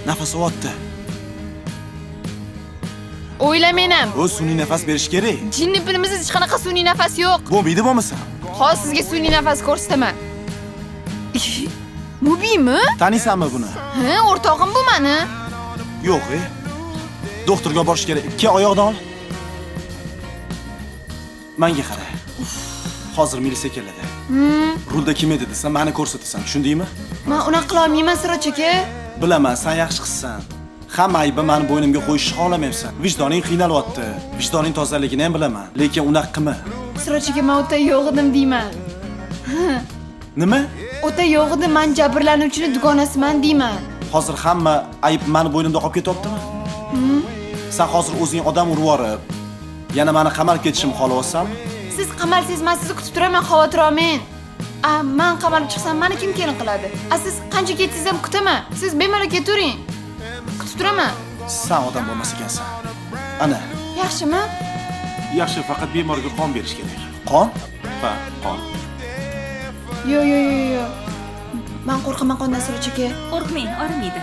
Nafas olyapti. O'ylamaynam. O sun'iy nafas berish kerak. Jinni filmimizda hech qanaqa sun'iy nafas yo'q. Bo'lmaydi bo'lmasa. Hozir sizga sun'iy nafas ko'rsataman. Mubiymi? Taniysanmi buni? Ha, o'rtog'im bu meni. Yo'q, doktorga borish kerak. Ikki oyoqdan ol. Menga qara. Hozir militsiya keladi. Rulda kim edi desam, meni ko'rsatasan, tushundingmi? Men unaqa qila olmayman, Siroch aka. Bilaman, sen yaxshi qizsan. Hamma aybi meni bo'ynimga qo'yishni xohlamayapsan. Vijdoning qiynalyapti. Vijdoning tozaligini ham bilaman, lekin unaqa qilma. Siroch aka, men o'ta yo'q edim deyman. Nima? O'ta yo'q edim, men jabrlanuvchining dugonasiman deyman. Hozir hamma ayb meni bo'ynimda qolib ketyaptimi? Sen hozir o'zing odam urib yorib, yana meni qamalib ketishimni xohlayapsanmi? Siz qamalsangiz, men sizni kutib turaman, xavotir olmang. Men qamalib chiqsam, meni kim kelin qiladi? Siz qancha ketsangiz ham kutaman. Siz bemalol ketavering. Kutib turaman. Sen odam bo'lmas ekansan. Ana. Yaxshimi? Yaxshi, faqat bemorga qon berish kerak. Qon? Ha, qon. Yo'q. Men qo'rqaman qondan, Siroch aka. Qo'rqmang, orimaydi.